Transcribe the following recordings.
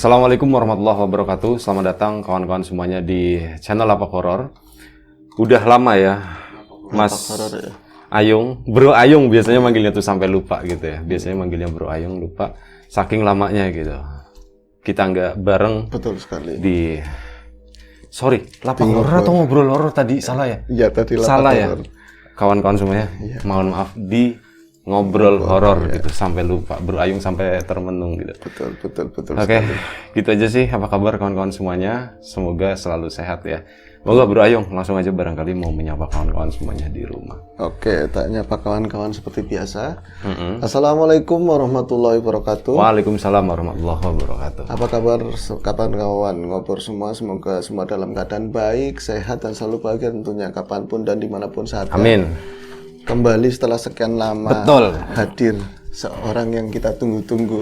Assalamualaikum warahmatullahi wabarakatuh. Selamat datang kawan-kawan semuanya di channel Lapak Horor. Udah lama ya, Mas ya. Ayung, Bro Ayung biasanya manggilnya tuh sampai lupa gitu ya. Biasanya manggilnya Bro Ayung, lupa saking lamanya gitu. Kita nggak bareng. Betul sekali. Sorry, Lapak Horor atau ngobrol horor tadi salah ya? Iya tadi Lapak salah Horor. Ya. Kawan-kawan semuanya, mohon maaf di ngobrol horor gitu sampai lupa, Bro Ayung sampai termenung gitu. Betul. Oke, gitu aja sih. Apa kabar kawan-kawan semuanya? Semoga selalu sehat ya. Moga Bro Ayung langsung aja barangkali mau menyapa kawan-kawan semuanya di rumah. Oke, tak nyapa kawan-kawan seperti biasa. Assalamualaikum warahmatullahi wabarakatuh. Waalaikumsalam warahmatullahi wabarakatuh. Apa kabar kawan-kawan ngobrol semua? Semoga semua dalam keadaan baik, sehat dan selalu bahagia tentunya kapanpun dan dimanapun saatnya. Amin. Kembali setelah sekian lama hadir seorang yang kita tunggu-tunggu.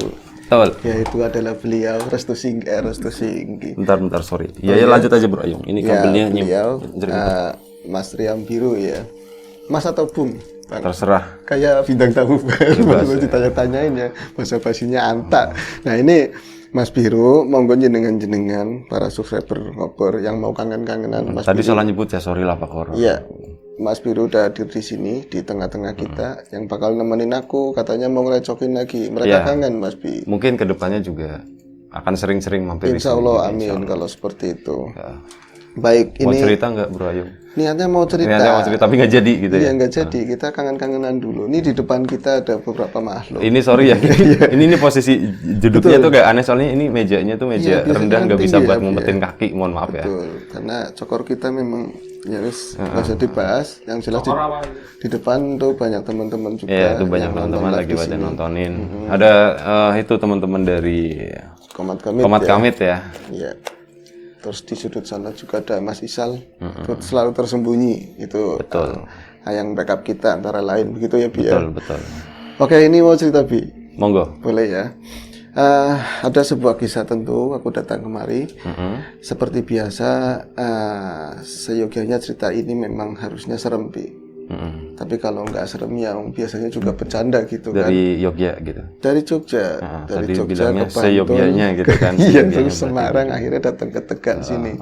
Betul. Yaitu adalah beliau Restu Singgi. Bentar, sorry. Ya, lanjut aja Bro Ayung. Ini kabelnya beliau, Mas Riam Biru ya. Mas atau Bung? Bang. Terserah. Kayak bintang tamu baru ditanya-tanyain ya. Bahasa basinya Anta. Nah ini Mas Biru, monggo jenengan para subscriber ngobrol yang mau kangen-kangenan Mas Tadi Biru. salah nyebut ya, sorry Lapak Horor. Iya. Mas Biru udah hadir di sini di tengah-tengah kita yang bakal nemenin aku, katanya mau ngerecokin lagi. Mereka kangen Mas Bi. Mungkin kedepannya juga akan sering-sering mampir di sini. Insya Allah amin kalau seperti itu. Baik, Mau ini cerita nggak Bro Ayung? niatnya mau cerita. Tapi nggak jadi gitu ya? Iya nggak jadi, kita kangen-kangenan dulu. Ini di depan kita ada beberapa makhluk. Ini sorry ya, ini posisi duduknya tuh gak aneh soalnya ini mejanya tuh meja rendah, nggak bisa buat ngumpetin kaki, mohon maaf ya. Betul, karena cokor kita memang nyaris nggak usah dibahas. Yang jelas di depan tuh banyak teman-teman juga. Iya, tuh banyak teman-teman lagi pada nontonin. Ada itu teman-teman dari Komat Kamit ya. Iya. Terus di sudut sana juga ada Mas Isal, selalu tersembunyi itu. Betul. Yang backup kita antara lain begitu ya Bi. Betul. Oke, ini mau cerita Bi. Monggo. Boleh ya. Ada sebuah kisah tentu aku datang kemari. Seperti biasa, seyogianya cerita ini memang harusnya serem Bi. Tapi kalau nggak serem ya biasanya juga bercanda gitu kan. Dari Yogya gitu. Dari Jogja, dari Jogja ke Bantul. Seyogyanya gitu kan. Iya, terus Semarang akhirnya datang ke Tegal sini.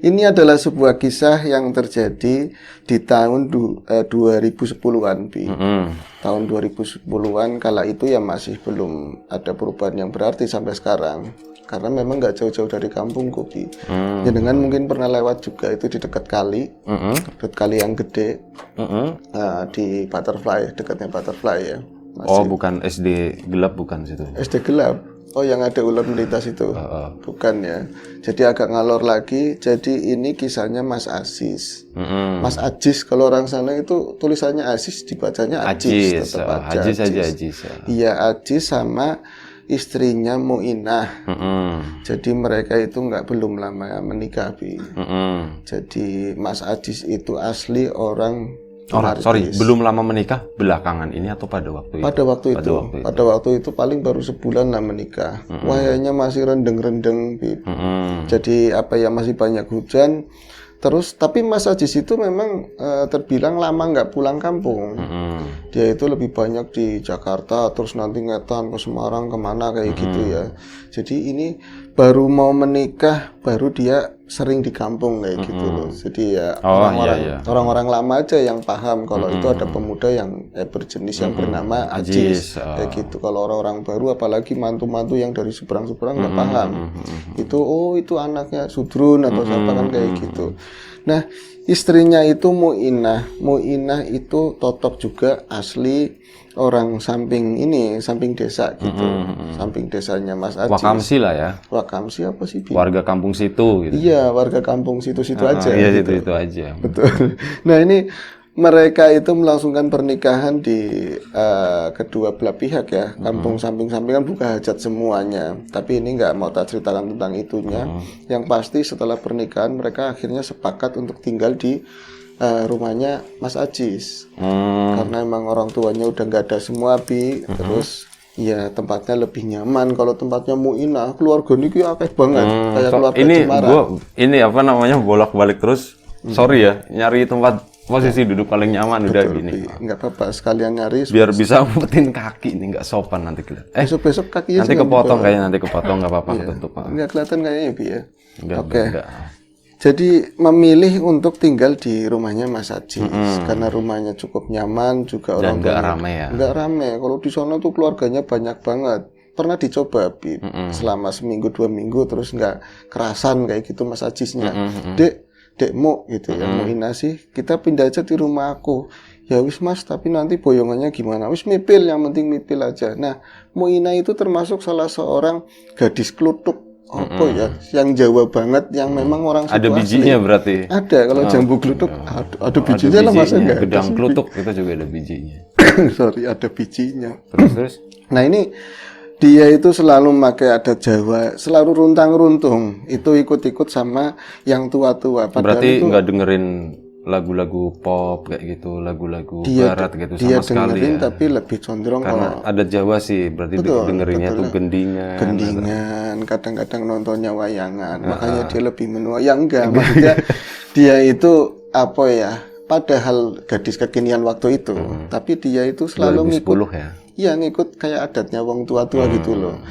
Ini adalah sebuah kisah yang terjadi di tahun 2010-an, Bi. Tahun 2010-an, kala itu ya masih belum ada perubahan yang berarti sampai sekarang. Karena memang nggak jauh-jauh dari kampung Kopi. Jenengan mungkin pernah lewat juga itu di dekat kali, dekat kali yang gede, di Butterfly, dekatnya Butterfly ya. Oh, bukan SD gelap bukan situ? SD gelap. Oh, yang ada ular melintas itu? Bukan ya. Jadi agak ngalor lagi. Jadi ini kisahnya Mas Aziz. Mas Aziz, kalau orang sana itu tulisannya Aziz, dibacanya Aziz. Tetap aja Aziz. Iya, Aziz sama istrinya Muinah. Jadi mereka itu belum lama menikah, Bi. Jadi Mas Aziz itu asli orang belum lama menikah, belakangan ini atau pada waktu itu? Pada waktu itu paling baru sebulan lah menikah. Wayanya masih rendeng-rendeng, Bi. Jadi masih banyak hujan. Terus tapi Mas Aziz itu memang terbilang lama nggak pulang kampung. Dia itu lebih banyak di Jakarta, terus nanti ngetan ke Semarang kemana kayak gitu ya. Jadi ini baru mau menikah, baru dia sering di kampung kayak gitu loh. Jadi ya orang-orang lama aja yang paham kalau itu ada pemuda yang berjenis yang bernama Aziz kayak gitu. Kalau orang-orang baru apalagi mantu-mantu yang dari seberang-seberang nggak paham. Itu anaknya Sudrun atau siapa kan kayak gitu. Nah, istrinya itu Muinah. Muinah itu totok juga asli orang samping desa gitu. Samping desanya Mas Aziz. Wakamsi lah ya. Wakamsi apa sih? Warga kampung situ gitu. Iya, warga kampung situ-situ aja. Iya, gitu. itu aja. Betul. Nah, ini mereka itu melangsungkan pernikahan di kedua belah pihak ya. Kampung samping-samping kan buka hajat semuanya. Tapi ini nggak mau tak ceritakan tentang itunya. Yang pasti setelah pernikahan mereka akhirnya sepakat untuk tinggal di rumahnya Mas Aziz. Karena emang orang tuanya udah nggak ada semua, Bi. Terus ya tempatnya lebih nyaman. Kalau tempatnya Muinah, keluarga ini akeh banget. Kayak keluarga Cemara. Ini bolak-balik terus. Sorry ya, nyari tempat posisi duduk paling nyaman udah gini. Nggak apa-apa, sekalian nyari. Biar bisa umpetin kaki ini, nggak sopan nanti kelihatan. Besok kakinya nanti kepotong kayaknya, nanti kepotong nggak apa-apa ketutup. Nggak kelihatan kayaknya Bi ya. Oke. Jadi memilih untuk tinggal di rumahnya Mas Ajis karena rumahnya cukup nyaman juga orang nggak rame ya. Nggak rame. Kalau di sana tuh keluarganya banyak banget. Pernah dicoba Bi selama seminggu 2 minggu terus nggak kerasan kayak gitu Mas Ajisnya. Dekmu gitu ya, mau Ina sih kita pindah aja di rumah aku. Ya wis Mas, tapi nanti boyongannya gimana? Wis mipil, yang penting mipil aja. Nah, Mu Ina itu termasuk salah seorang gadis klutuk apa ya, yang Jawa banget, yang memang orang situ ada bijinya asli. Berarti ada. Kalau jambu klutuk ada bijinya lah, masa enggak? Gedang klutuk itu juga ada bijinya. Sorry, ada bijinya. Terus Nah ini dia itu selalu pakai adat Jawa, selalu runtang-runtung. Itu ikut-ikut sama yang tua-tua. Berarti nggak dengerin lagu-lagu pop kayak gitu, lagu-lagu barat gitu sama sekali dengerin, ya. Tapi lebih condong karena adat Jawa sih, berarti dengerinnya tuh gendingan. Gendingan, kadang-kadang nontonnya wayangan. Makanya dia lebih menua. Ya enggak, maksudnya dia itu apa ya? Padahal gadis kekinian waktu itu, tapi dia itu selalu 2010 ngikut. ya. Iya, ngikut kayak adatnya wong tua-tua gitu loh.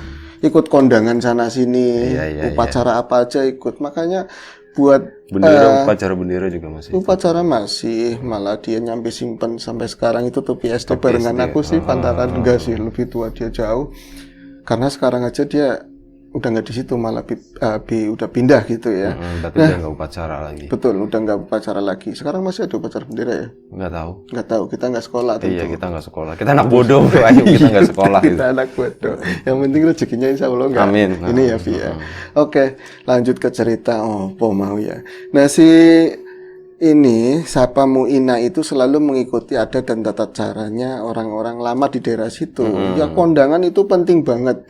Ikut kondangan sana sini, upacara apa aja ikut. Makanya buat upacara bendera juga masih. Upacara masih, malah dia nyampe simpen sampai sekarang itu topi SD barengan aku sih, pantaran enggak sih, lebih tua dia jauh. Karena sekarang aja dia udah nggak di situ, malah udah pindah gitu ya. Berarti udah nggak upacara lagi. Betul, udah nggak upacara lagi. Sekarang masih ada upacara bendera ya? Nggak tahu, kita nggak sekolah tentu. Iya, kita nggak sekolah, kita anak bodoh bro, ayo kita nggak sekolah. Kita anak bodoh, yang penting rezekinya insya Allah nggak. Amin. Ini ya Vi ya. Oke, lanjut ke cerita mau ya. Nah ini Sapa Mu Ina itu selalu mengikuti adat dan tata caranya orang-orang lama di daerah situ. Ya kondangan itu penting banget,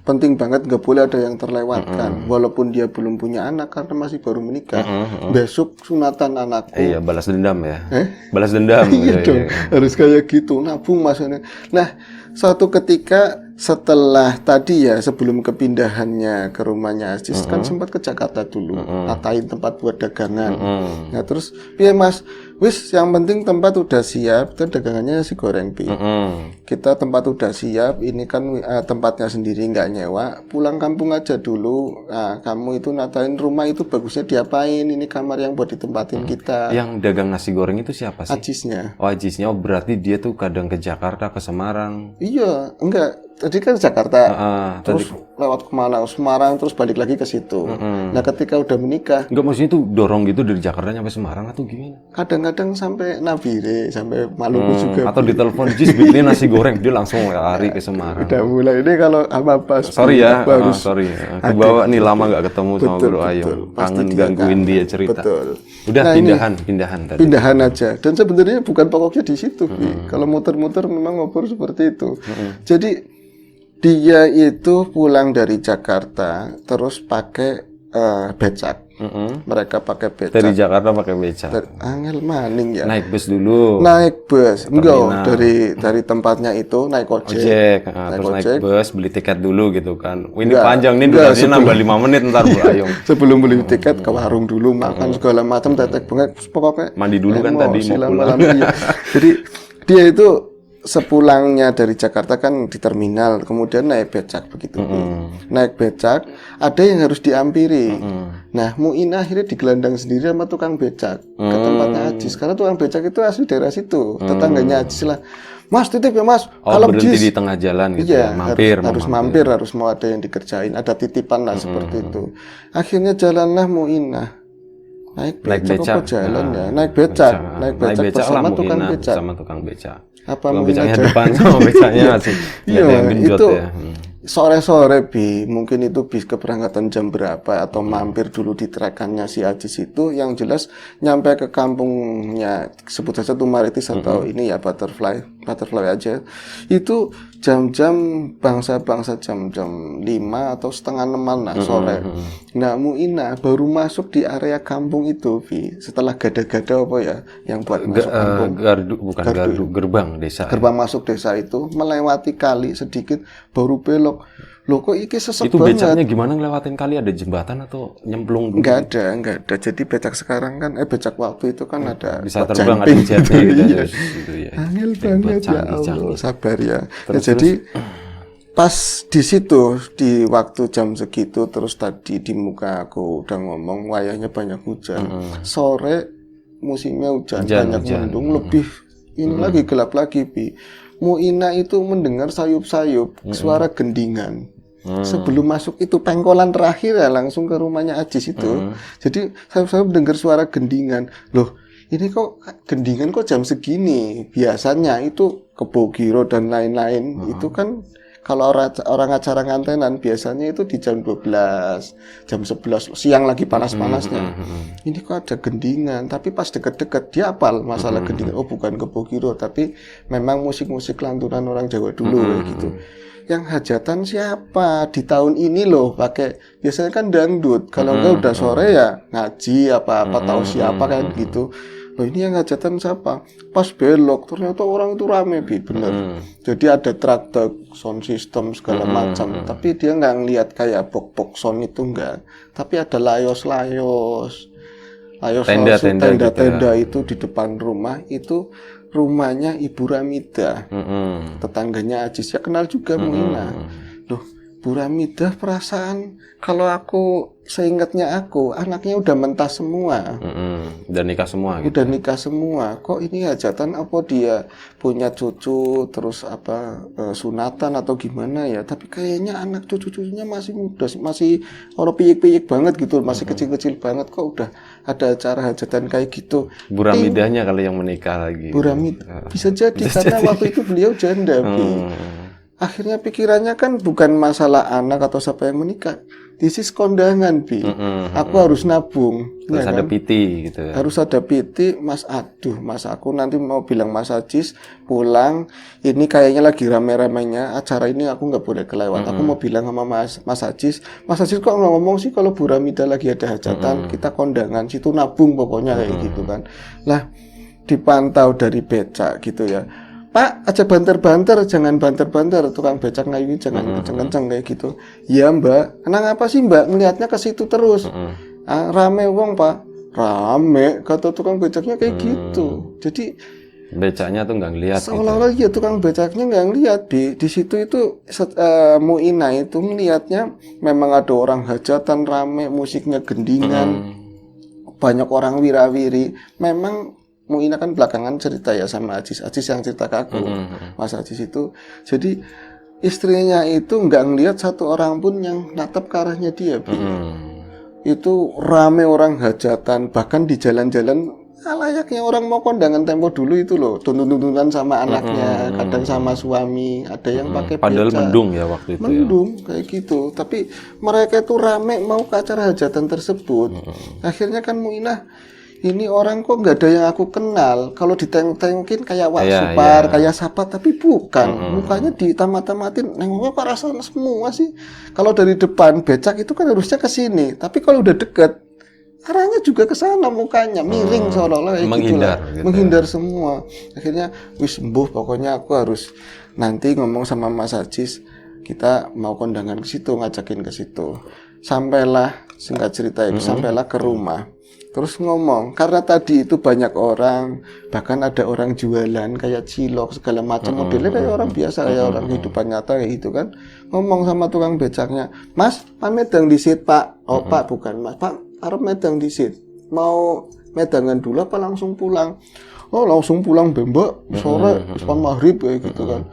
penting banget, nggak boleh ada yang terlewatkan. Walaupun dia belum punya anak karena masih baru menikah. Besok sunatan anakku. Iya, balas dendam ya. Balas dendam. Iya dong, harus kayak gitu, nabung maksudnya. Nah, suatu ketika setelah tadi ya, sebelum kepindahannya ke rumahnya Ajis kan sempat ke Jakarta dulu, ngatain tempat buat dagangan. Nah terus, iya Mas, wis yang penting tempat udah siap, dan dagangannya nasi goreng Pi. Kita tempat udah siap, ini kan tempatnya sendiri nggak nyewa, pulang kampung aja dulu. Nah, kamu itu natain rumah itu bagusnya diapain? Ini kamar yang buat ditempatin kita. Yang dagang nasi goreng itu siapa sih? Ajisnya. Oh Ajisnya, oh berarti dia tuh kadang ke Jakarta, ke Semarang. Iya, enggak. Tadi kan Jakarta, terus lewat kemana? Semarang, terus balik lagi ke situ. Nah ketika udah menikah, enggak, maksudnya tuh dorong gitu dari Jakarta sampai Semarang atau gimana? Kadang-kadang sampai Nabire, sampai Maluku juga. Atau ditelepon Jis bikinin nasi goreng, dia langsung lari ke Semarang. Udah mulai ini kalau apa-apa. Sorry ya, sorry. Kebawa nih lama nggak ketemu sama Bro Ayung. Kangen gangguin dia cerita. Betul. Udah nah, pindahan tadi. Pindahan aja. Dan sebenarnya bukan pokoknya di situ, kalau muter-muter memang ngobrol seperti itu. Jadi dia itu pulang dari Jakarta terus pakai becak. Mereka pakai becak. Dari Jakarta pakai becak. Angel maning ya. Naik bus dulu. Naik bus. Enggak, dari tempatnya itu naik ojek. Naik bus, beli tiket dulu gitu kan. Ini panjang nih, durasinya nambah 5 menit ntar Bro Ayung. Sebelum beli tiket ke warung dulu, makan segala macam, tetek banget, pokoknya mandi dulu kan tadi mau pulang. Jadi dia itu sepulangnya dari Jakarta kan di terminal, kemudian naik becak begitu. Naik becak, ada yang harus diampiri. Nah, Mu Ina akhirnya digelandang sendiri sama tukang becak ke tempatnya Ajis, karena tukang becak itu asli daerah situ, tetangganya Ajis lah. Mas, titip ya Mas. Kalau berhenti di tengah jalan gitu iya, ya, harus mampir, harus mau ada yang dikerjain, ada titipan lah seperti itu. Akhirnya jalanlah Mu Ina. Naik becak apa jalan ya? Naik becak bersama tukang becak. Sama tukang becak. Apa becaknya depan sama becaknya masih yang genjot itu ya. Sore-sore mungkin itu bis keberangkatan jam berapa atau mampir dulu di trekannya si Ajis itu, yang jelas nyampe ke kampungnya sebut saja Tumaritis atau ini ya butterfly aja, itu jam-jam bangsa jam-jam 5 atau setengah 6 lah sore. Nah Mu Ina baru masuk di area kampung itu setelah gada-gada apa ya yang buat masuk kampung, gerbang desa. Gerbang masuk desa itu melewati kali sedikit baru belok. Loh kok iki sesek Itu banget. becaknya gimana ngelewatin kali, ada jembatan atau nyemplung dulu? Enggak ada. Jadi becak sekarang kan, becak waktu itu kan ada Bisa buat terbang, ada jumping. jetnya gitu, Iya. gitu ya. Angel Hebat, banget ya canggih. Allah, sabar ya. Terus, Jadi pas di situ di waktu jam segitu terus tadi di muka aku udah ngomong wayahnya banyak hujan. Sore musimnya hujan banyak mendung, lebih ini lagi gelap lagi, Bi. Muina itu mendengar sayup-sayup suara gendingan. Sebelum masuk itu pengkolan terakhir ya langsung ke rumahnya Ajis itu. Jadi saya mendengar suara gendingan. Loh, ini kok gendingan kok jam segini? Biasanya itu Kebo Giro dan lain-lain itu kan kalau orang acara ngantenan biasanya itu di jam 12, jam 11 siang lagi panas-panasnya. Ini kok ada gendingan, tapi pas deket-deket dia apal masalah gendingan. Oh, bukan Kebo Giro, tapi memang musik-musik lantunan orang Jawa dulu kayak gitu. Yang hajatan siapa di tahun ini loh pakai biasanya kan dangdut, kalau enggak udah sore ya ngaji apa tahu siapa kayak gitu. Loh ini yang hajatan siapa? Pas belok ternyata orang itu rame, Bi, bener. Jadi ada truk sound system segala macam, tapi dia nggak ngelihat kayak box sound itu enggak, tapi ada layos tenda-tenda itu di depan rumah itu. Rumahnya Ibu Ramida, tetangganya Ajis, ya kenal juga Muina. Loh, Bu Ramidah perasaan kalau aku seingatnya aku anaknya udah mentas semua, udah nikah semua. Udah nikah semua. Kok ini hajatan apa dia punya cucu terus apa sunatan atau gimana ya? Tapi kayaknya anak cucu-cucunya masih muda, masih orang piyik-piyik banget gitu, masih kecil-kecil banget. Kok udah ada acara hajatan kayak gitu? Bu Ramidahnya kali yang menikah lagi. Bu Ramidah bisa jadi karena waktu itu beliau janda. Akhirnya pikirannya kan bukan masalah anak atau siapa yang menikah. This is kondangan, Bi. Aku harus nabung. Harus ya ada kan? piti gitu ya. Harus ada piti, Mas. Aduh, Mas, aku nanti mau bilang Mas Ajis pulang. Ini kayaknya lagi rame-ramenya acara ini, aku nggak boleh kelewat. Aku mau bilang sama Mas Ajis. Mas Ajis kok ngomong sih kalau Bu Ramida lagi ada hajatan, kita kondangan, situ nabung pokoknya kayak gitu kan. Lah, dipantau dari becak gitu ya. Pak, aja banter-banter, jangan banter-banter, tukang becak ngayu jangan kenceng-kenceng kayak gitu. Ya Mbak, kenapa sih Mbak ngelihatnya ke situ terus? Rame wong Pak, rame, kata tukang becaknya kayak gitu. Jadi becaknya tuh nggak ngeliat. Seolah-olah gitu. Ya tukang becaknya nggak ngelihat di situ itu Muina itu ngelihatnya memang ada orang hajatan rame, musiknya gendingan, banyak orang wirawiri, memang. Muina kan belakangan cerita ya sama Ajis yang cerita ke aku, Mas Ajis itu. Jadi istrinya itu nggak ngelihat satu orang pun yang natap ke arahnya dia. Itu rame orang hajatan, bahkan di jalan-jalan layaknya orang mau kondangan tempo dulu itu loh, tuntun-tuntunan sama anaknya, kadang sama suami, ada yang pakai padahal beca. mendung ya waktu itu. Mendung kayak gitu, tapi mereka itu rame mau ke acara hajatan tersebut. Akhirnya kan Muina, ini orang kok nggak ada yang aku kenal. Kalau ditengok-tengokin kayak Wak Supar, kayak siapa, tapi bukan. Mukanya ditamatin, nengoknya kok rasanya semua sih. Kalau dari depan becak itu kan harusnya ke sini, tapi kalau udah deket, arahnya juga ke sana mukanya, miring seolah-olah kayak menghindar, gitu. Menghindar semua. Akhirnya wis sembuh, pokoknya aku harus nanti ngomong sama Mas Ajis, kita mau kondangan ke situ, ngajakin ke situ. Sampailah, singkat cerita itu, sampailah ke rumah. Terus ngomong, karena tadi itu banyak orang, bahkan ada orang jualan kayak cilok segala macam modelnya kayak orang biasa, kayak orang kehidupan nyata kayak gitu kan. Ngomong sama tukang becaknya, Mas, medang disit Pak. Oh Pak, bukan Mas, Pak, arep medang disit. Mau medangan dulu apa langsung pulang? Oh langsung pulang Mbak, sore, depan maghrib kayak gitu kan.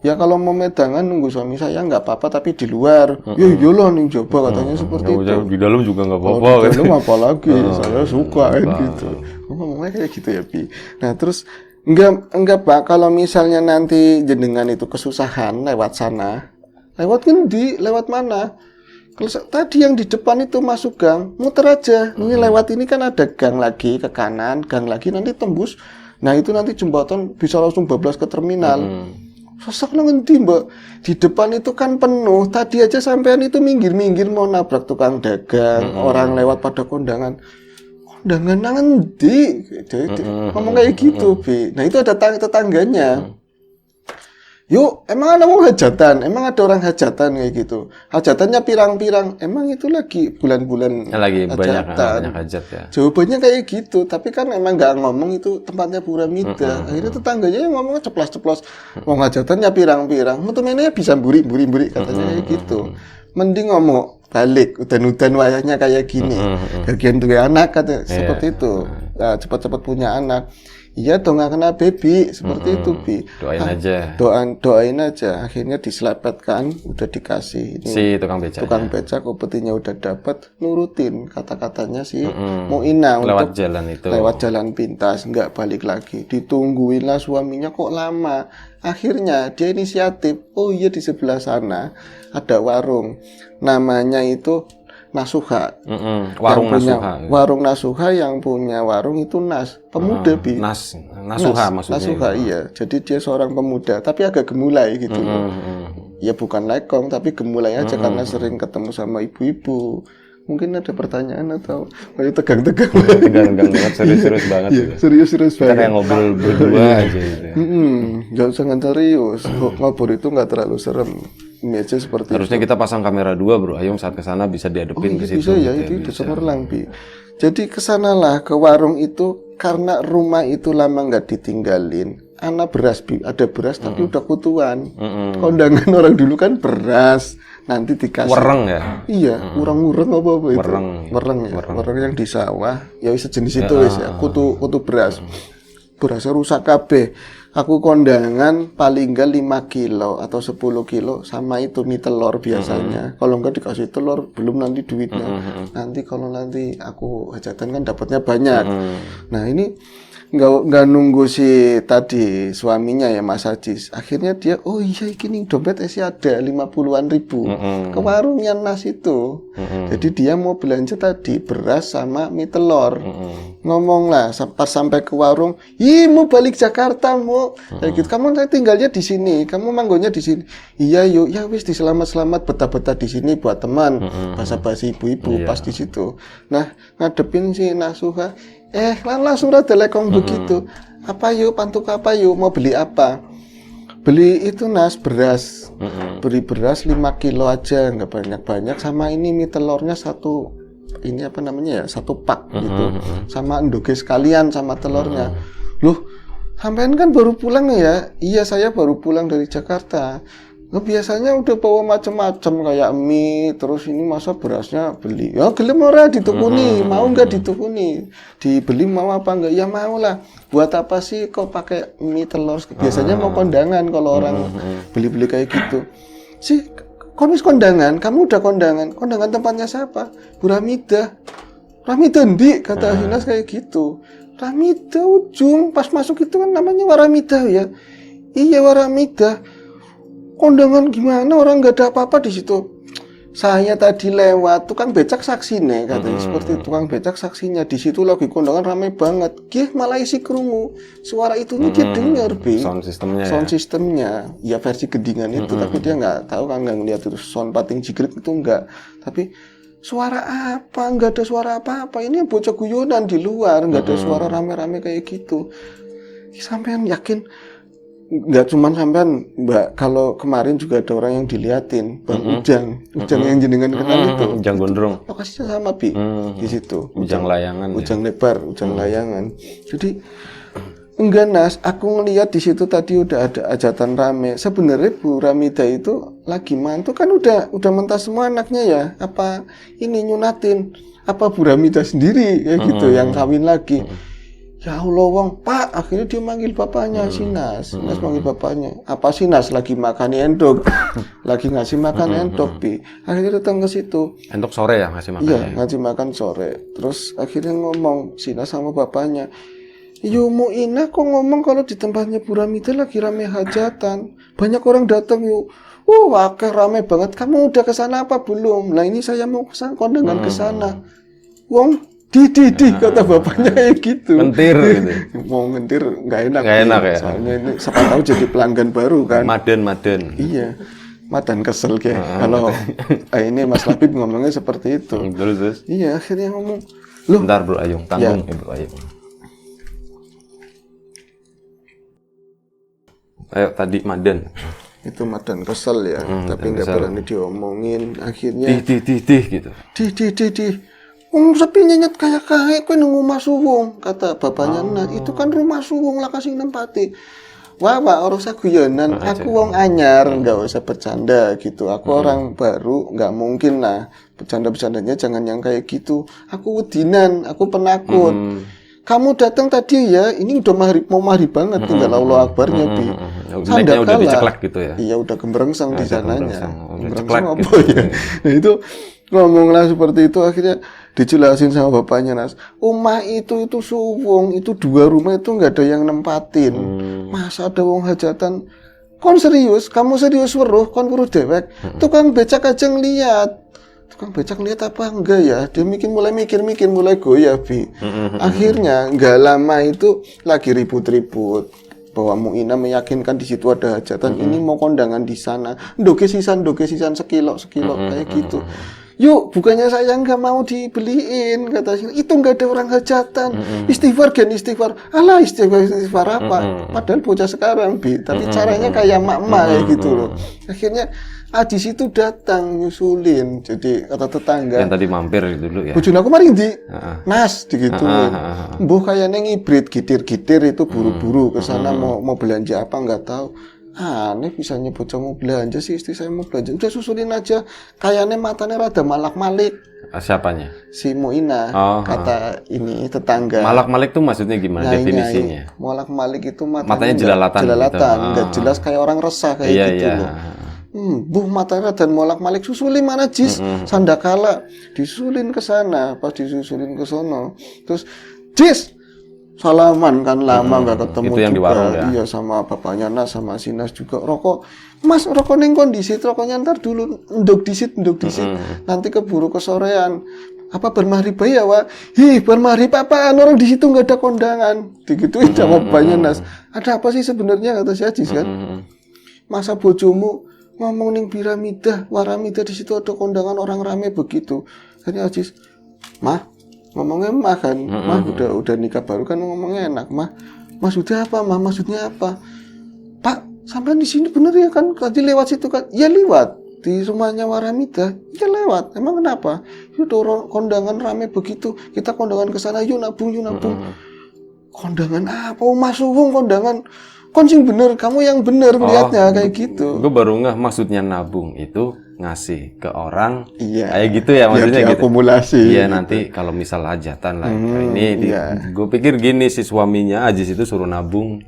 Ya kalau mau medangan nunggu suami saya nggak apa-apa, tapi di luar. Ya iyalah nih coba katanya seperti itu. Di dalam juga nggak apa-apa. Di dalam apalagi saya suka kan gitu. Ngomongnya kayak gitu ya Pi. Nah terus enggak Pak, kalau misalnya nanti jenengan itu kesusahan lewat sana, lewat lewat mana? Kalau tadi yang di depan itu masuk gang, muter aja. Ini lewat ini kan ada gang lagi ke kanan, gang lagi nanti tembus. Nah itu nanti jembatan bisa langsung bablas ke terminal. Sosok ngendi Mbak, di depan itu kan penuh. Tadi aja sampean itu minggir-minggir mau nabrak tukang dagang, orang lewat pada kondangan. Kondangan ngendi? Ngomong kayak gitu, Bi. Nah itu ada tetangganya. Yuk, emang ada mau hajatan? Emang ada orang hajatan kayak gitu? Hajatannya pirang-pirang. Emang itu lagi bulan-bulan Lagi banyak hajatan. hajat ya. Jawabannya kayak gitu, tapi kan emang nggak ngomong itu tempatnya Buramida. Akhirnya tetangganya yang ngomongnya ceplos-ceplos. Mau hajatannya pirang-pirang. Mutu menenya bisa buri-buri katanya kayak gitu. Mending ngomong balik, udan-udan wayahnya kayak gini. Bagian dua anak kata seperti itu. Nah, cepat-cepat punya anak. Iya dong nggak kena baby seperti itu Bi. Doain aja. Doain aja. Akhirnya diselepetkan, udah dikasih. Ini Si tukang beca. tukang becak upetinya udah dapat, nurutin kata-katanya si Muina Lewat untuk jalan itu. lewat jalan pintas, nggak balik lagi. Ditungguin lah suaminya kok lama. Akhirnya dia inisiatif. Oh iya di sebelah sana ada warung. Namanya itu Nasuha. Warung Yang punya Nasuha. warung Nasuha yang punya warung itu pemuda Bi. Nasuha maksudnya. Nasuha iya. Jadi dia seorang pemuda tapi agak gemulai gitu loh. Ya bukan lekong tapi gemulai aja karena sering ketemu sama ibu-ibu. Mungkin ada pertanyaan atau tegang-tegang. Tegang-tegang banget, serius-serius banget. Iya, serius-serius Kita banget. kayak ngobrol berdua aja gitu. Nggak usah serius. Ngobrol itu nggak terlalu serem. Ini aja seperti Harusnya kita pasang kamera 2 Bro Ayung saat kesana bisa diadepin ke situ. bisa ya, gitu itu cemerlang Bi. Jadi kesanalah ke warung itu karena rumah itu lama nggak ditinggalin. Anak beras Bi, ada beras tapi udah kutuan. Kondangan orang dulu kan beras, nanti dikasih. Wereng ya? Iya, urang-urang apa itu? Wereng. Ya. Wereng yang di sawah, ya wis sejenis itu wis ya, kutu beras. Berasnya rusak kabeh. Aku kondangan paling enggak 5 kilo atau 10 kilo sama itu mie telur biasanya. Kalau enggak dikasih telur belum nanti duitnya. Nanti kalau nanti aku hajatan kan dapatnya banyak. Nah, ini nggak nunggu si tadi suaminya ya Mas Ajis. Akhirnya dia oh iya ini dompet isi ada 50-an ribu ke warungnya Nas itu. Jadi dia mau belanja tadi beras sama mie telur. Ngomong lah pas sampai ke warung, ih mau balik Jakarta mau kayak gitu. Kamu tinggalnya di sini, kamu manggonya di sini. Iya yuk ya wis diselamat-selamat betah-betah di sini buat teman. Basa-basi ibu-ibu pas di situ. Nah ngadepin si Nasuha. Langsung ada lekong begitu. Apa yuk, pantuk apa yuk, mau beli apa? Beli itu Nas, beras. Beli beras 5 kilo aja, nggak banyak-banyak. Sama ini mie telurnya satu, ini apa namanya ya, satu pak gitu. Sama endoge sekalian sama telurnya. Loh, sampean kan baru pulang ya? Iya, saya baru pulang dari Jakarta. Loh, biasanya udah bawa macam-macam kayak mie, terus ini masa berasnya beli. Ya gelem ora ditukuni, mau nggak ditukuni? Dibeli mau apa enggak? Ya mau lah. Buat apa sih kok pakai mie telur? Biasanya mau kondangan kalau orang beli-beli kayak gitu. Sih, wis kondangan, kamu udah kondangan. Kondangan tempatnya siapa? Buramida. Ramida ndi? Kata Hinas kayak gitu. Ramida ujung, pas masuk itu kan namanya Waramida ya. Iya Waramida. Kondangan gimana orang nggak ada apa-apa di situ. Saya tadi lewat tukang becak saksi nih katanya seperti tukang becak saksinya di situ lagi kondangan ramai banget. Gih malah isi kerungu suara itu dia dengar Bi. Sound sistemnya. Sound sistemnya ya versi gendingan itu tapi dia nggak tahu kan nggak ngeliat itu sound pating jigret itu nggak. Tapi suara apa? Nggak ada suara apa-apa. Ini bocah guyonan di luar nggak ada suara rame-rame kayak gitu. Sampean yakin? Nggak cuman sampean Mbak, kalau kemarin juga ada orang yang diliatin Bang Ujang yang jenengan kenal itu Ujang Gondrong lokasinya sama Bi di situ Ujang Layangan Ujang lebar Ujang Layangan. Jadi enggak Nas, aku ngelihat di situ tadi udah ada hajatan rame. Sebenarnya Bu Ramida itu lagi mantu kan udah mentas semua anaknya ya. Apa ini nyunatin apa Bu Ramida sendiri kayak gitu yang kawin lagi. Ya Allah wong Pak, akhirnya dia manggil bapaknya Sinas. Sinas manggil bapaknya. Apa Sinas lagi makan endog? Lagi ngasih makan endog Bi. Akhirnya datang ke situ. Endog sore ya ngasih makan. Iya, ngasih makan sore. Terus akhirnya ngomong Sinas sama bapaknya. Yo Muina kok ngomong kalau di tempatnya Bu Ramida lagi rame hajatan. Banyak orang datang yuk. Akeh rame banget. Kamu udah ke sana apa belum? Nah ini saya mau kesana, kondangan ke sana. Wong di kata bapaknya kayak gitu. Mentir gitu. Mau ngentir nggak enak. Nggak enak ya. Soalnya ini siapa tahu jadi pelanggan baru kan. Maden. Iya. Madan kesel kayak. Kalau ini Mas Labib ngomongnya seperti itu. Terus. Iya, akhirnya ngomong. Loh. Bentar Bro Ayung, tanggung ya Bro Ayung. Ayo tadi Madan. Itu Madan kesel ya, tapi nggak berani diomongin. Akhirnya Dih gitu. di sepi nyenyet kayak kowe nang omah suwung, kata bapaknya. Nah, itu kan rumah suwung lah kasih nempati. Wah, ora usah guyonan. Aku wong anyar, nggak usah bercanda gitu. Aku orang baru, nggak mungkin lah. Bercanda-bercandanya jangan yang kayak gitu. Aku wedinan, aku penakut. Kamu datang tadi ya, ini udah mau maghrib banget, tinggal Allah Akbarnya, Bi. Naiknya udah diceklek gitu ya? Iya, udah gemberengsang di sananya. Ceklek Apa gitu. ya? Nah itu ngomonglah seperti itu, akhirnya dijelasin sama bapaknya, Nas. Rumah itu suwung, itu 2 rumah itu nggak ada yang nempatin. Masa ada wong hajatan? Kon serius? Kamu serius weruh? Kon weruh dewek? Tukang becak aja ngeliat. Tukang becak lihat apa enggak ya? Dia mulai mikir, mulai goyah, Bi. Akhirnya nggak lama itu lagi ribut-ribut bahwa Muina meyakinkan di situ ada hajatan. Ini mau kondangan di sana. Ndoge sisan sekilo kayak gitu. Yuk, bukannya saya nggak mau dibeliin, kata si. Itu nggak ada orang hajatan. Istighfar. Alah, istighfar apa? Padahal bocah sekarang, Bi. Tapi caranya kayak emak-emak kayak gitu loh. Akhirnya Adis itu datang nyusulin, jadi kata tetangga. Yang tadi mampir dulu ya. Bojone aku mari ndi? Nas digituin. Mbuh kayaknya ngibrit gitir-gitir itu buru-buru ke sana mau belanja apa nggak tahu. Aneh bisanya bocah mau belanja sih, istri saya mau belanja. Udah susulin aja. Kayaknya matanya rada malak-malik. Siapanya? Si Muina, kata ini tetangga. Malak-malik tuh maksudnya gimana definisinya? Malak-malik itu matanya jelalatan gitu. Nggak jelas kayak orang resah kayak gitu loh. Buh matanya dan molak-malik susulin mana Jis? Sandakala disulin ke sana, pas disusulin ke sono. Terus Jis salaman kan lama nggak ketemu itu yang juga. Di warung, ya? Iya sama bapaknya Nas sama si Nas juga rokok. Mas rokok neng kondisi rokoknya ntar dulu nduk disit. Nanti keburu kesorean. Apa bermahrib ya, Wak? Bermahrib apaan? Orang di situ nggak ada kondangan. Digituin sama bapaknya Nas. Ada apa sih sebenarnya kata si Ajis kan? Masa bojomu ngomong ning Piramidah, Waramida di situ ada kondangan orang rame begitu. Jadi Ajis, Mah, ngomongnya Mah kan, Mah udah nikah baru kan ngomongnya enak, Mah. Maksudnya apa, Mah? Maksudnya apa? Pak, sampai di sini bener ya kan? Tadi lewat situ kan? Ya lewat di rumahnya Waramida. Ya lewat. Emang kenapa? Itu kondangan rame begitu. Kita kondangan ke sana, yuk nabung. Kondangan apa? Mas Suwung kondangan. Konsing bener, kamu yang bener melihatnya kayak gitu. Gue baru nggak maksudnya nabung itu ngasih ke orang, iya, kayak gitu ya maksudnya gitu. Akumulasi. Iya nanti kalau misal hajatan lah, gue pikir gini si suaminya Ajis itu suruh nabung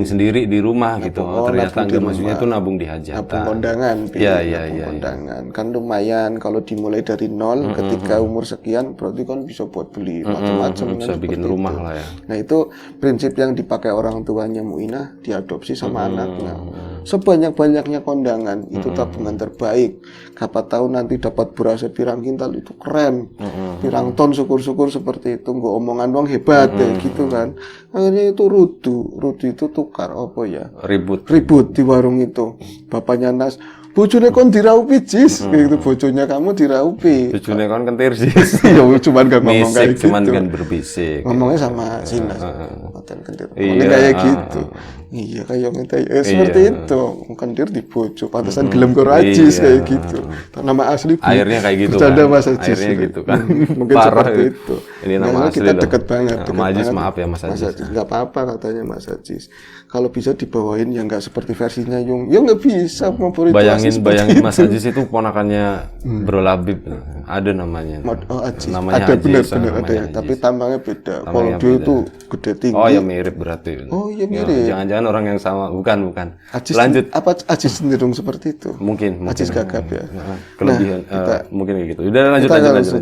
sendiri di rumah gitu. Ternyata enggak, maksudnya itu nabung di hajatan. Nabung kondangan. Iya. Kondangan. Kan lumayan kalau dimulai dari nol ketika umur sekian berarti kan bisa buat beli macam-macam. Bisa bikin rumah lah ya. Nah itu prinsip yang dipakai orang tuanya Muina diadopsi sama anaknya. Sebanyak-banyaknya kondangan itu tabungan terbaik. Kapan tahu nanti dapat beras pirang kintal itu keren. Pirang ton syukur-syukur seperti itu. Nggak omongan wong hebat kayak gitu kan. Akhirnya itu Rudu itu tukar apa ya? Ribut di warung itu. Bapaknya Nas, bojone kon diraupi Jis. Gitu bojone kamu diraupi. Bojone kon kentir Jis. Ya cuman gak ngomong kayak gitu. Cuman kan berbisik. Ngomongnya sama si Nas. Kentir. Ngomongnya kayak gitu. Iya kayak minta seperti itu. Kentir di bojo. Pantesan gelem karo Ajis kayak gitu. Nama asli airnya kayak gitu kan. Mas Ajis. Airnya gitu kan. Mungkin seperti itu. Ini nama asli kita deket banget. Sama Ajis maaf ya Mas Ajis. Nggak apa-apa katanya Mas Ajis. Kalau bisa dibawain yang nggak seperti versinya Yung. Ya nggak bisa Bayangin Mas Ajis itu ponakannya Bro Labib. Ada namanya. Ajis. Namanya ada benar ada ya. Tapi tampangnya beda. Kalau dia itu gede tinggi. Oh ya mirip berarti. Oh iya mirip. Jangan-jangan orang yang sama. Bukan. Ajis, lanjut. Apa Ajis cenderung seperti itu? Mungkin. Ajis gagap ya. Kelebihan. Mungkin kayak gitu. Udah lanjut.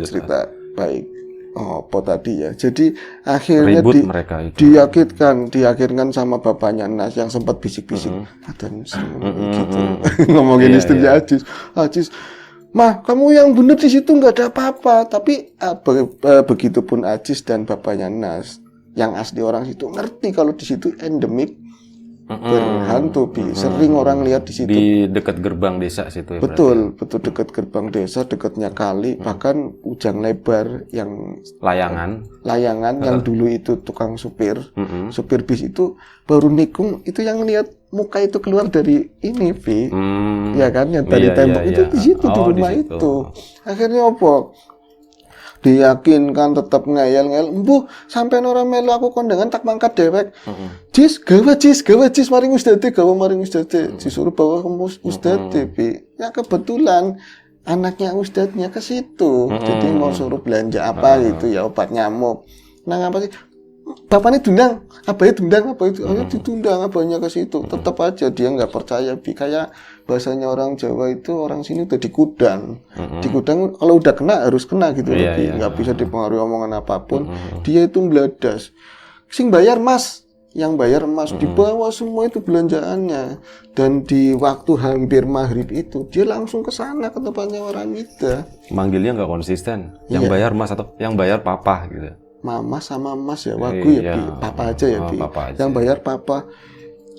Cerita. Baik. Apa tadi ya? Jadi akhirnya mereka itu. diakhirkan sama bapaknya Nas yang sempat bisik-bisik. Ada gitu. Ngomongin istrinya Ajis. Mah, kamu yang bener di situ nggak ada apa-apa. Tapi begitupun Ajis dan bapaknya Nas, yang asli orang situ ngerti kalau di situ endemik berhantu, sering orang lihat di situ. Di dekat gerbang desa situ ya. Betul dekat gerbang desa, dekatnya kali, bahkan ujang lebar yang layangan yang dulu itu tukang supir bis itu baru nikung itu yang lihat muka itu keluar dari ini, Pi. Ya kan, yang dari tembok itu di situ di rumah itu. Akhirnya apa? Diyakinkan tetap ngeyel-ngeyel, "Mbuh, sampean ora melu aku kondangan tak mangkat dewek." Jis, gawe jis maring wis dadi, disuruh bawa ke wis dadi, Pi. Ya kebetulan anaknya ustadznya ke situ. Jadi mau suruh belanja apa gitu ya, obat nyamuk. Nah, apa sih? Bapaknya diundang, abahnya diundang, apa itu? Ayo ditundang abahnya ke situ. Tetap aja dia nggak percaya, Bi. Kayak bahasanya orang Jawa itu, orang sini udah dikudang. Dikudang kalau udah kena harus kena gitu, Bi. Nggak bisa dipengaruhi omongan apapun. Dia itu mbladas. Sing bayar Mas, yang bayar Mas, dibawa semua itu belanjaannya. Dan di waktu hampir maghrib itu dia langsung ke sana ke tempatnya Waramida. Manggilnya nggak konsisten. Yang bayar Mas atau yang bayar Papa gitu. Mama sama Mas ya, wagu ya, Bi. Papa aja ya, Bi. Yang bayar Papa.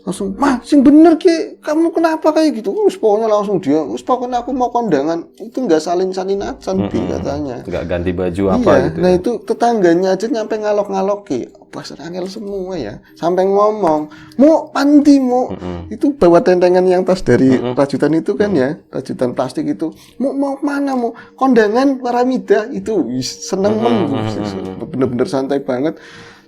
Langsung, "Mah, sing bener Ki, kamu kenapa kayak gitu?" Pokoknya langsung dia, pokoknya aku mau kondangan. Itu nggak salin-salinacan, Bi, katanya. Nggak ganti baju apa gitu. Nah itu tetangganya aja nyampe ngalok-ngalok, Ki. Pasar angel semua ya. Sampai ngomong, "Mu, panti mu." Itu bawa tentengan yang tas dari rajutan itu kan ya, rajutan plastik itu. Mau mana mu? Kondangan Waramida itu. Seneng bener-bener santai banget.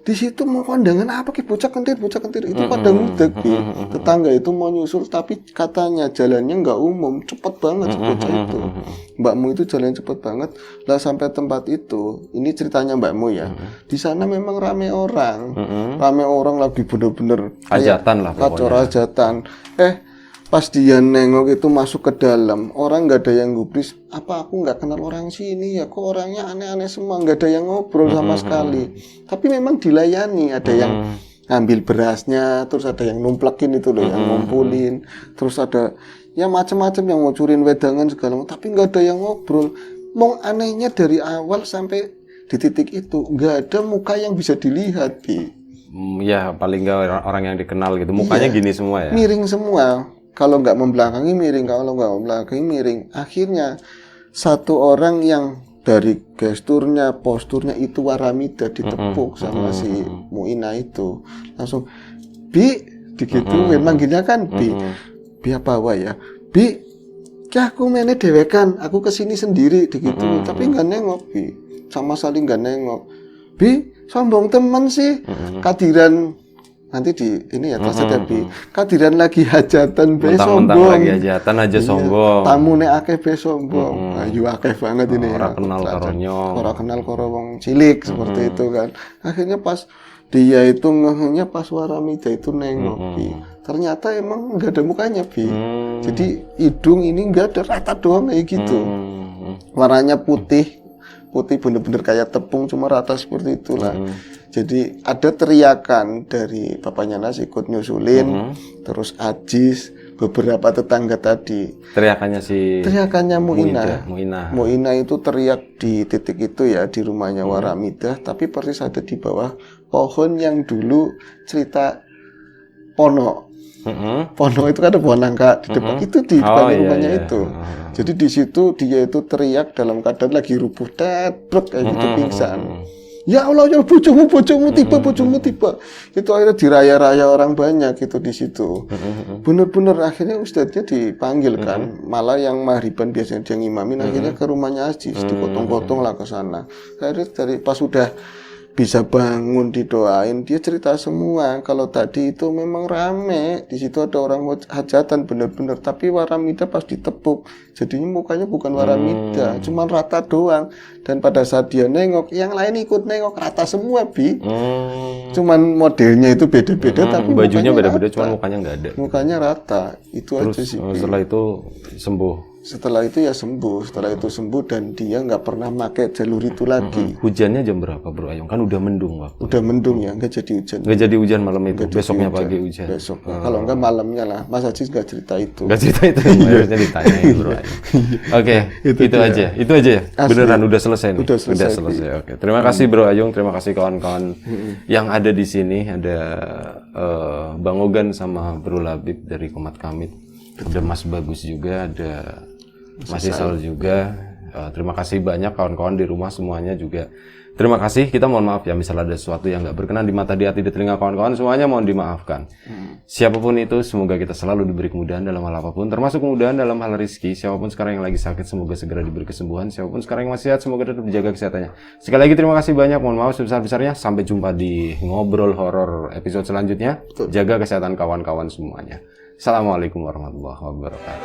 Di situ mau kondangan apa Ki? Bocah kentir itu pada ngudek, Ki. Tetangga itu mau nyusul tapi katanya jalannya nggak umum, cepet banget si bocah itu. Mbakmu itu jalan cepet banget. Lah sampai tempat itu, ini ceritanya Mbakmu ya. Di sana memang rame orang lagi bener-bener hajatan lah pokoknya. Hajatan. Pas dia nengok itu masuk ke dalam, orang nggak ada yang gubris. Apa aku nggak kenal orang sini ya? Kok orangnya aneh-aneh semua, nggak ada yang ngobrol sama sekali. Tapi memang dilayani, ada yang ngambil berasnya, terus ada yang numplekin itu loh, yang ngumpulin, terus ada ya macam-macam yang mau curin wedangan segala macam. Tapi nggak ada yang ngobrol. Mau anehnya dari awal sampai di titik itu nggak ada muka yang bisa dilihat, Bi. Ya paling nggak orang yang dikenal gitu, mukanya gini semua ya. Miring semua. Kalau nggak membelakangi miring, kalau nggak membelakangi miring. Akhirnya satu orang yang dari gesturnya, posturnya itu Waramida ditepuk sama si Muina itu. Langsung, "Bi," digituin, manggilnya kan Bi. Bi apa ya? "Bi, ya aku mainnya dewekan, aku kesini sendiri," digituin. Tapi nggak nengok, Bi. Sama saling nggak nengok. "Bi, sombong temen sih." Kadiran nanti di ini ya terus ada Bi. Kadiran lagi hajatan be sombong. Lagi hajatan aja sombong. Tamune akeh be sombong. Ayo akeh banget ini. Ora kenal karo nyong. Ora kenal karo wong cilik seperti itu kan. Akhirnya pas dia itu ngehnya pas Waramida itu nengok, Bi. Ternyata emang nggak ada mukanya, Bi. Jadi hidung ini nggak ada, rata doang kayak gitu. Warnanya putih bener-bener kayak tepung, cuma rata seperti itulah. Jadi ada teriakan dari bapaknya Nas ikut nyusulin, terus Ajis, beberapa tetangga tadi. Teriakannya Muina itu teriak di titik itu ya, di rumahnya Waramida, tapi persis ada di bawah pohon yang dulu cerita Pono. Pono itu kan ada pohon nangka di depan, itu di depan rumahnya itu. Jadi di situ dia itu teriak dalam keadaan lagi rubuh, tebrek kayak gitu, pingsan. "Ya Allah, ya bojomu tiba. Itu akhirnya diraya-raya orang banyak itu di situ. Bener-bener akhirnya ustadznya dipanggil kan. Malah yang mahriban biasanya dia ngimamin, akhirnya ke rumahnya Ajis, dipotong-potong lah ke sana. Akhirnya dari pas udah bisa bangun didoain, dia cerita semua kalau tadi itu memang rame, di situ ada orang hajatan bener-bener, tapi Waramida pas ditepuk jadinya mukanya bukan Waramida, cuman rata doang. Dan pada saat dia nengok, yang lain ikut nengok, rata semua, Bi. Cuman modelnya itu beda-beda, tapi bajunya beda-beda, cuman mukanya nggak ada. Mukanya rata, itu terus, aja sih, Bi. Setelah itu sembuh. Setelah itu sembuh dan dia nggak pernah pakai jalur itu lagi. Hujannya jam berapa, Bro Ayung? Kan udah mendung waktu. Udah mendung ya, nggak jadi hujan. Nggak jadi hujan malam itu, besoknya pagi hujan. Besok. Kalau nggak malamnya lah. Mas Ajis nggak cerita itu. Nggak cerita itu, harusnya ditanya Bro Ayung. Oke, itu aja ya. Beneran udah selesai nih. Udah selesai. Oke. Terima kasih Bro Ayung, terima kasih kawan-kawan yang ada di sini. Ada Bang Ogan sama Bro Labib dari Komat Kamit. Ada Mas Bagus juga, ada Mas Isal juga, Terima kasih banyak kawan-kawan di rumah semuanya juga. Terima kasih, kita mohon maaf ya misalnya ada sesuatu yang nggak berkenan di mata, di hati, di telinga kawan-kawan, semuanya mohon dimaafkan. Siapapun itu, semoga kita selalu diberi kemudahan dalam hal apapun, termasuk kemudahan dalam hal rezeki. Siapapun sekarang yang lagi sakit, semoga segera diberi kesembuhan. Siapapun sekarang yang masih sehat, semoga tetap dijaga kesehatannya. Sekali lagi terima kasih banyak, mohon maaf sebesar-besarnya. Sampai jumpa di Ngobrol Horor episode selanjutnya. Jaga kesehatan kawan-kawan semuanya. Assalamualaikum warahmatullahi wabarakatuh.